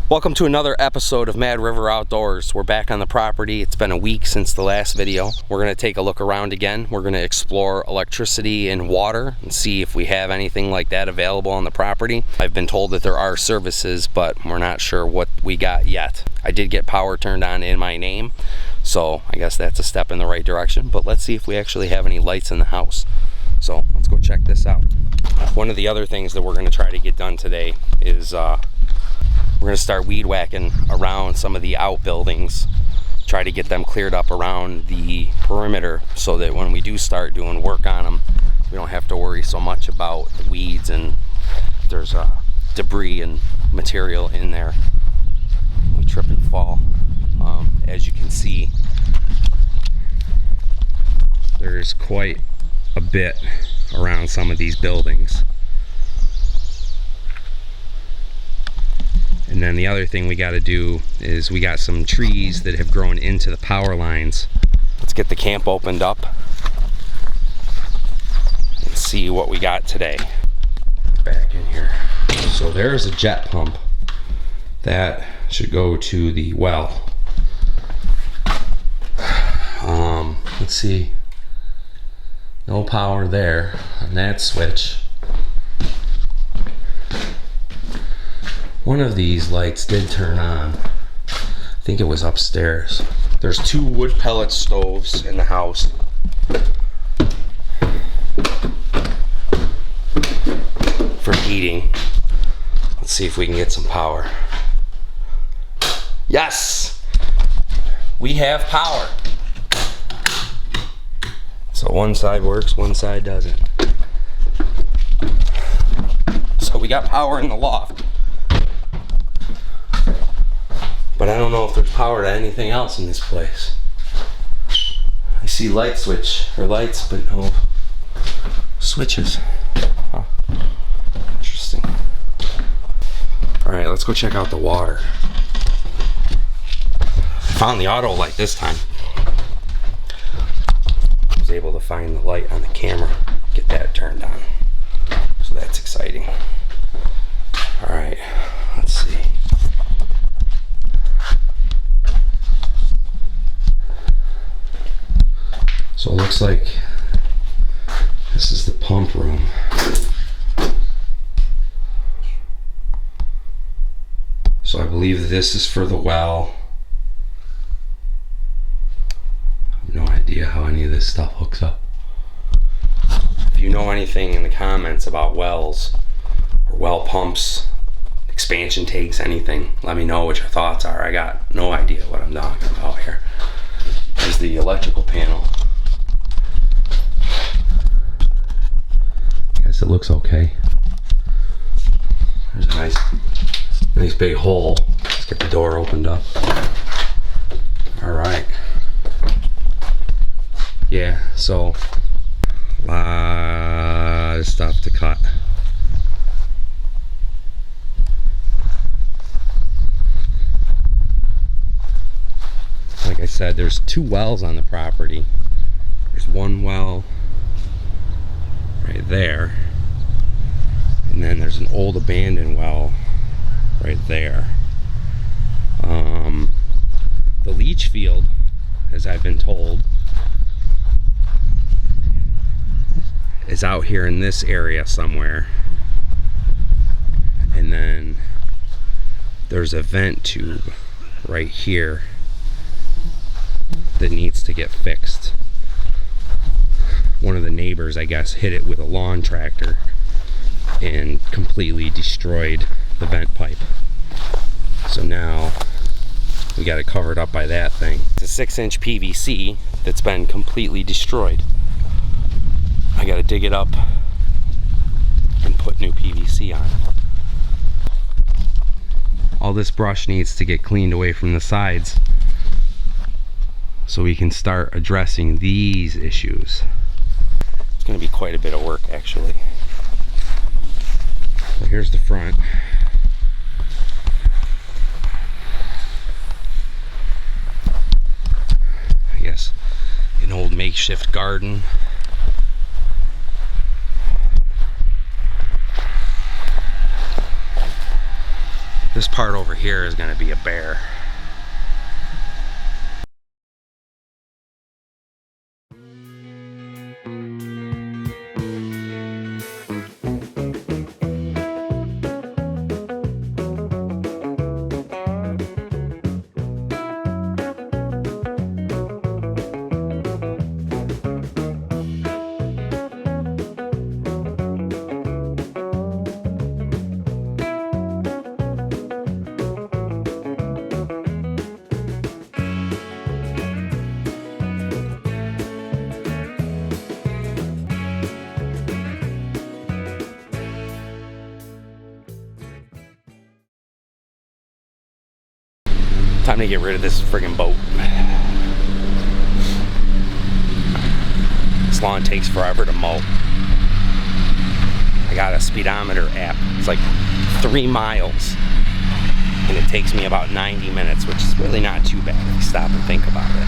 Welcome to another episode of Mad River Outdoors. We're back on the property. It's been a week since the last video. We're going to take a look around again. We're going to explore electricity and water and see if we have anything like that available on the property. I've been told that there are services, but we're not sure what we got yet. I did get power turned on in my name, so I guess that's a step in the right direction, but let's see if we actually have any lights in the house. So let's go check this out. One of the other things that we're going to try to get done today is we're going to start weed whacking around some of the outbuildings, try to get them cleared up around the perimeter so that when we do start doing work on them, we don't have to worry so much about the weeds and there's debris and material in there. We trip and fall. As you can see, there's quite a bit around some of these buildings. And then the other thing we got to do is we got some trees that have grown into the power lines. Let's get the camp opened up and see what we got today. Back in here. So there's a jet pump that should go to the well. Let's see. No power there on that switch. One of these lights did turn on. I think it was upstairs. There's 2 wood pellet stoves in the house. For heating. Let's see if we can get some power. Yes! We have power. So one side works, one side doesn't. So we got power in the loft. But I don't know if there's power to anything else in this place. I see lights, but no switches. Huh. Interesting. Alright, let's go check out the water. I found the auto light this time. I was able to find the light on the camera, get that turned on. So that's exciting. Alright, let's see. So it looks like this is the pump room. So I believe this is for the well. I have no idea how any of this stuff hooks up. If you know anything in the comments about wells or well pumps, expansion tanks, anything, let me know what your thoughts are. I got no idea what I'm talking about here. Here's the electrical panel. It looks okay. There's a nice big hole. Let's get the door opened up. Alright. Yeah, so a lot of stuff to cut. Like I said, there's 2 wells on the property. There's one well right there, and then there's an old abandoned well right there. The leach field, as I've been told, is out here in this area somewhere, and then there's a vent tube right here that needs to get fixed. One of the neighbors, I guess, hit it with a lawn tractor and completely destroyed the vent pipe. So now we got it covered up by that thing. It's a 6-inch PVC that's been completely destroyed. I gotta dig it up and put new PVC on it. All this brush needs to get cleaned away from the sides so we can start addressing these issues. It's going to be quite a bit of work, actually. So here's the front. I guess an old makeshift garden. This part over here is going to be a bear. Time to get rid of this friggin' boat. This lawn takes forever to mow. I got a speedometer app. It's like 3 miles. And it takes me about 90 minutes, which is really not too bad if you stop and think about it.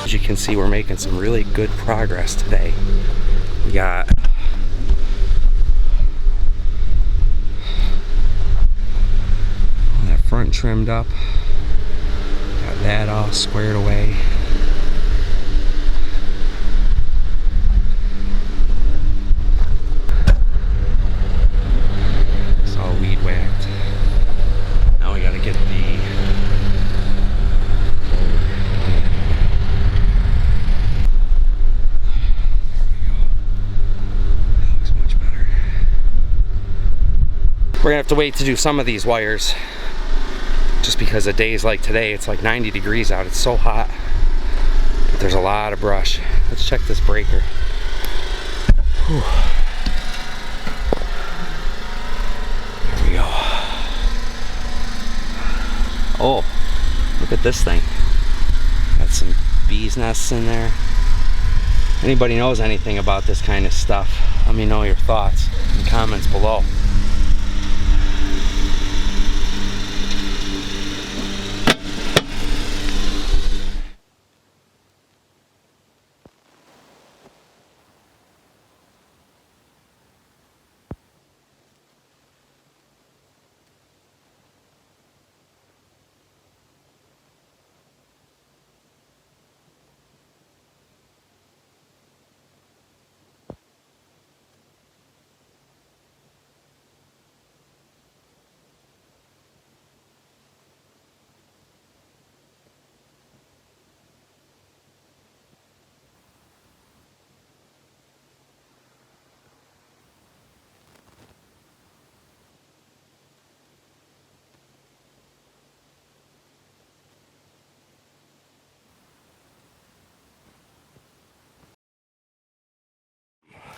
As you can see, we're making some really good progress today. We got that front trimmed up, got that all squared away. It's all weed whacked. Now we gotta get the We're gonna have to wait to do some of these wires just because of days like today. It's like 90 degrees out. It's so hot, but there's a lot of brush. Let's check this breaker. Whew. There we go. Oh, look at this thing. Got some bees nests in there. Anybody knows anything about this kind of stuff, let me know your thoughts in the comments below.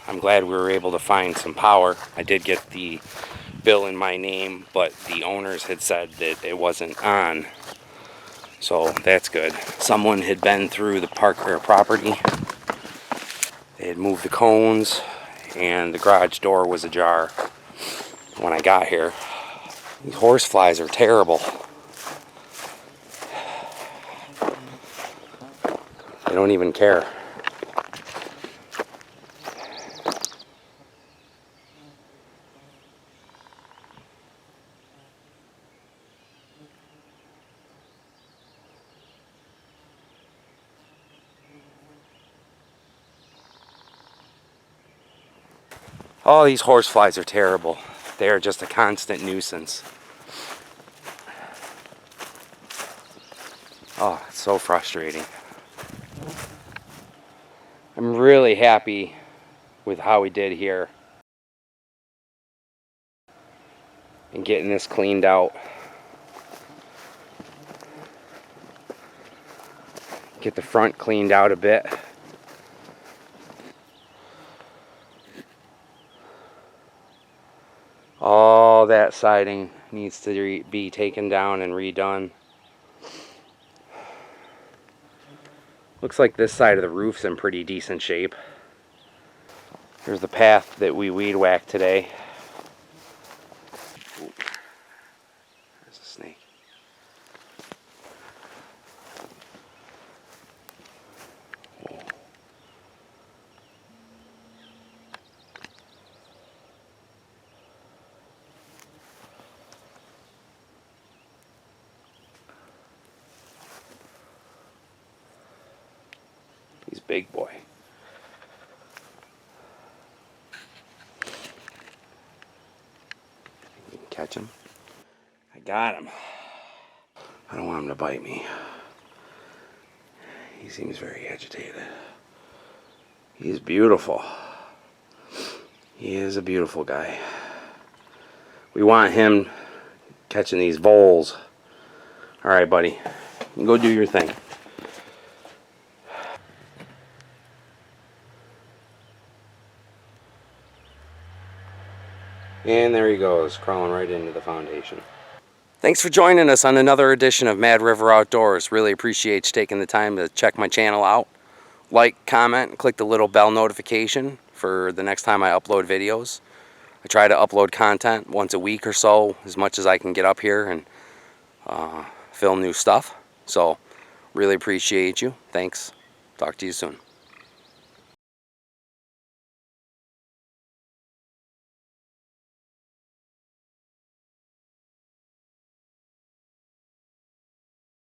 I'm glad we were able to find some power. I did get the bill in my name, but the owners had said that it wasn't on, so that's good. Someone had been through the property. They had moved the cones, and the garage door was ajar when I got here. These horse flies are terrible. They don't even care. Oh, these horse flies are terrible. They are just a constant nuisance. Oh, it's so frustrating. I'm really happy with how we did here and getting this cleaned out. Get the front cleaned out a bit. All that siding needs to be taken down and redone. Looks like this side of the roof's in pretty decent shape. Here's the path that we weed whacked today. Ooh, there's a snake. Whoa. He's a big boy. You can catch him. I got him. I don't want him to bite me. He seems very agitated. He's beautiful. He is a beautiful guy. We want him catching these voles. Alright, buddy. You can go do your thing. And there he goes, crawling right into the foundation. Thanks for joining us on another edition of Mad River Outdoors. Really appreciate you taking the time to check my channel out. Like, comment, and click the little bell notification for the next time I upload videos. I try to upload content once a week or so, as much as I can get up here and film new stuff. So, really appreciate you. Thanks. Talk to you soon.